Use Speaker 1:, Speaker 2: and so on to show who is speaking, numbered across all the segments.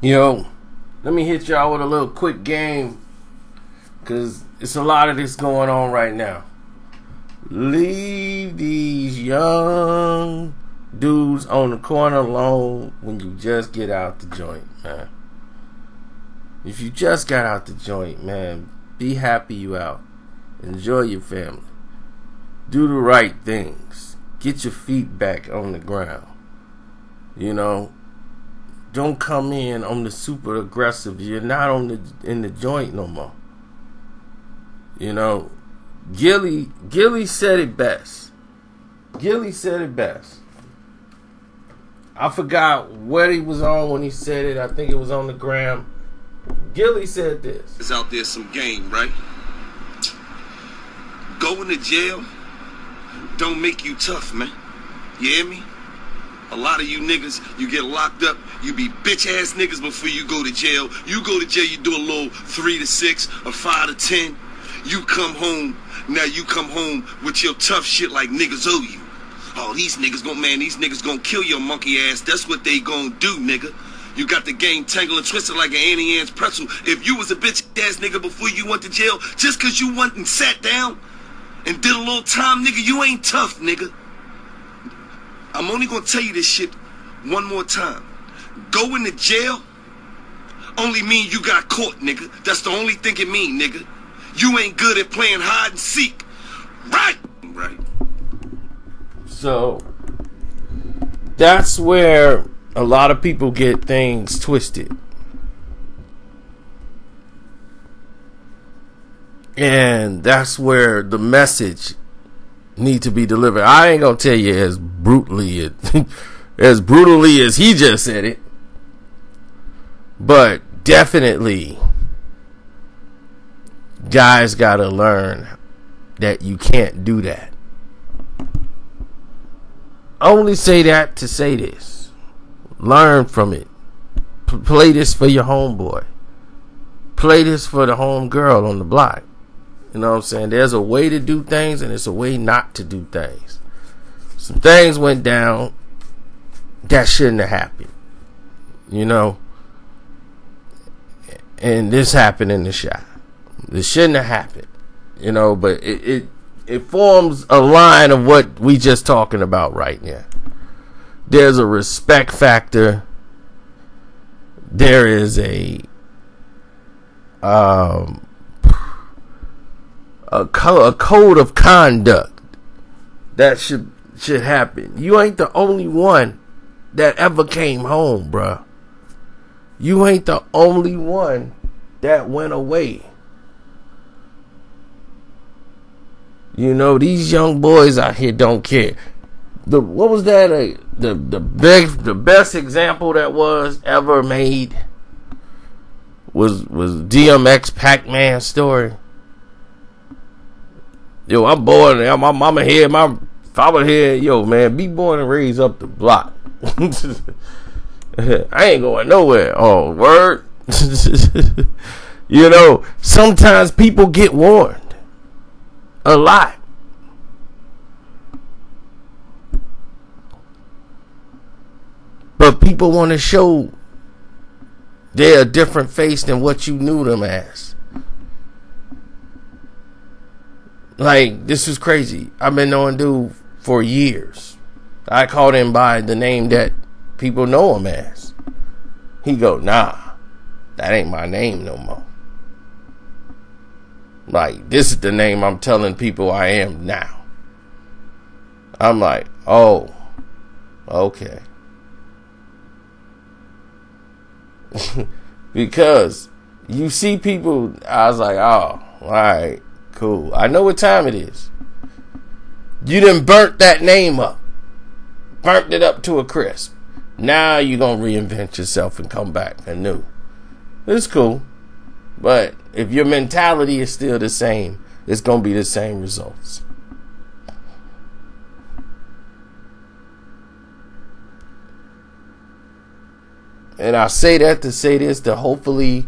Speaker 1: Yo, let me hit y'all with a little quick game, because it's a lot of this going on right now. Leave these young dudes on the corner alone when you just get out the joint, man. If you just got out the joint, man, be happy you out. Enjoy your family. Do the right things. Get your feet back on the ground. You know, don't come in on the super aggressive. You're not in the joint no more. You know, Gilly said it best. Gilly said it best. I forgot what he was on when he said it. I think it was on the gram. Gilly said this.
Speaker 2: It's out there some game, right? Going to jail don't make you tough, man. You hear me? A lot of you niggas, you get locked up, you be bitch ass niggas before you go to jail. You go to jail, you do a little 3 to 6 or 5 to 10. You come home, now you come home with your tough shit like niggas owe you. Oh, these niggas gonna kill your monkey ass. That's what they gonna do, nigga. You got the game tangled and twisted like an Annie Ann's pretzel. If you was a bitch ass nigga before you went to jail, just cause you went and sat down and did a little time, nigga, you ain't tough, nigga. I'm only gonna tell you this shit one more time. Going to jail only mean you got caught, nigga. That's the only thing it mean, nigga. You ain't good at playing hide and seek. Right.
Speaker 1: So that's where a lot of people get things twisted. And that's where the message need to be delivered. I ain't gonna tell you as brutally as he just said it, but definitely guys gotta learn that you can't do that. I only say that to say this. Learn from it. Play this for your homeboy. Play this for the homegirl on the block. You know what I'm saying? There's a way to do things and there's a way not to do things. Some things went down that shouldn't have happened. You know? And this happened in the shop. This shouldn't have happened. You know, but it forms a line of what we just talking about right now. There's a respect factor. There is a code of conduct that should happen. You ain't the only one that ever came home, bruh. You ain't the only one that went away. You know, these young boys out here don't care. What was that? The best example that was ever made was DMX Pac-Man story. Yo, I'm born. My mama here, my father here. Yo, man, be born and raised up the block. I ain't going nowhere. Oh, word. You know, sometimes people get warned. A lot. But people want to show they're a different face than what you knew them as. Like, this is crazy. I've been knowing dude for years. I called him by the name that people know him as. He go, nah, that ain't my name no more. Like, this is the name I'm telling people I am now. I'm like, oh, okay. Because you see people, I was like, oh, alright, cool. I know what time it is. You done burnt that name up. Burnt it up to a crisp. Now you gonna reinvent yourself and come back anew. It's cool. But if your mentality is still the same, it's going to be the same results. And I say that to say this, to hopefully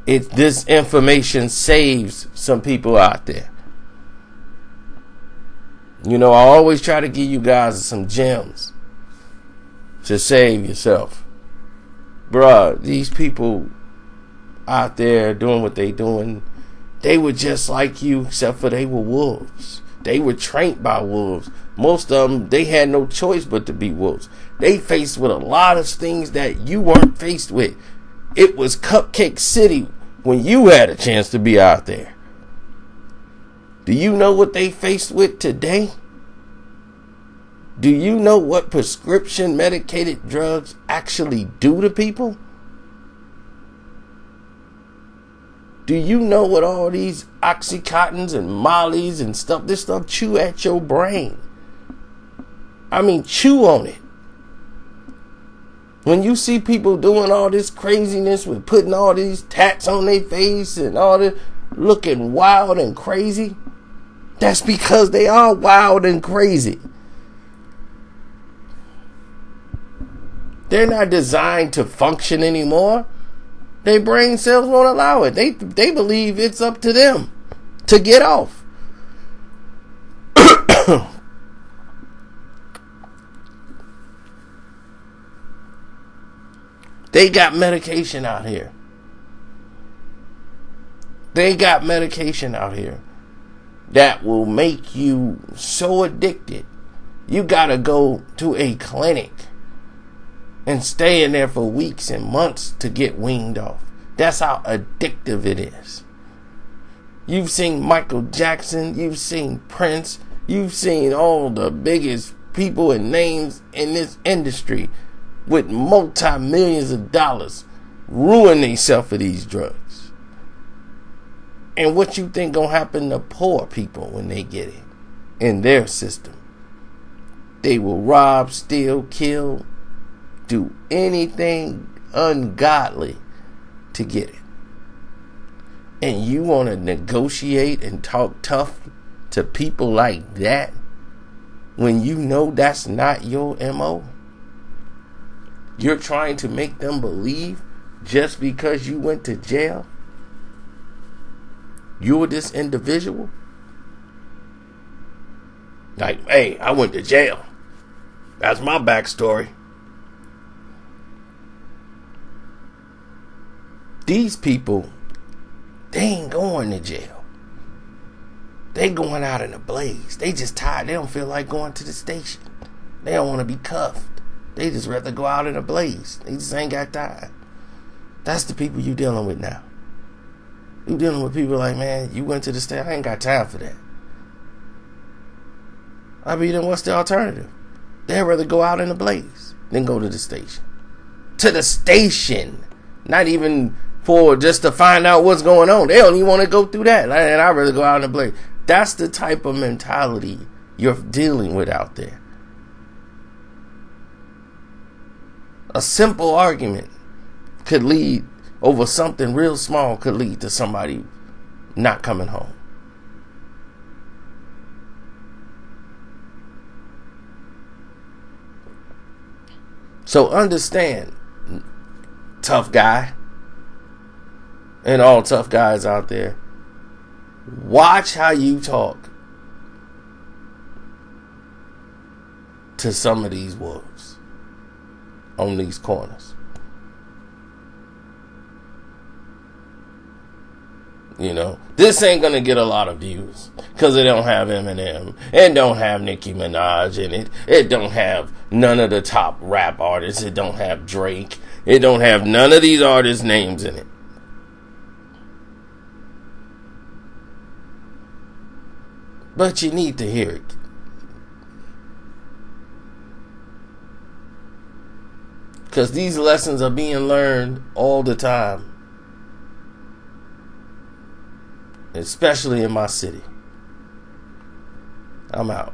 Speaker 1: this information saves some people out there. You know, I always try to give you guys some gems to save yourself. Bruh, these people out there doing what they doing, they were just like you, except for they were wolves. They were trained by wolves. Most of them, they had no choice but to be wolves. They faced with a lot of things that you weren't faced with. It was Cupcake City when you had a chance to be out there. Do you know what they faced with today? Do you know what prescription medicated drugs actually do to people? Do you know what all these Oxycontins and Mollies and stuff, this stuff chew at your brain? I mean, chew on it. When you see people doing all this craziness with putting all these tats on their face and all this, looking wild and crazy, that's because they are wild and crazy. They're not designed to function anymore. Their brain cells won't allow it. They believe it's up to them to get off. They got medication out here. They got medication out here that will make you so addicted. You gotta go to a clinic and stay in there for weeks and months to get weaned off. That's how addictive it is. You've seen Michael Jackson, you've seen Prince, you've seen all the biggest people and names in this industry with multi-millions of dollars ruin themselves for these drugs. And what you think gonna happen to poor people when they get it in their system? They will rob, steal, kill, do anything ungodly to get it. And you want to negotiate and talk tough to people like that when you know that's not your MO? You're trying to make them believe just because you went to jail you're this individual? Like, hey, I went to jail. That's my backstory. These people, they ain't going to jail. They going out in a blaze. They just tired. They don't feel like going to the station. They don't want to be cuffed. They just rather go out in a blaze. They just ain't got time. That's the people you dealing with now. You dealing with people like, man, you went to the station. I ain't got time for that. I mean, then what's the alternative? They'd rather go out in a blaze than go to the station. To the station. Not even for just to find out what's going on. They don't even want to go through that. And I'd rather go out in a blaze. That's the type of mentality you're dealing with out there. A simple argument could lead over something real small, could lead to somebody not coming home. So understand, tough guy, and all tough guys out there, watch how you talk to some of these wolves on these corners. You know, this ain't gonna get a lot of views because it don't have Eminem, it don't have Nicki Minaj in it, it don't have none of the top rap artists, it don't have Drake, it don't have none of these artists' names in it. But you need to hear it. Because these lessons are being learned all the time. Especially in my city. I'm out.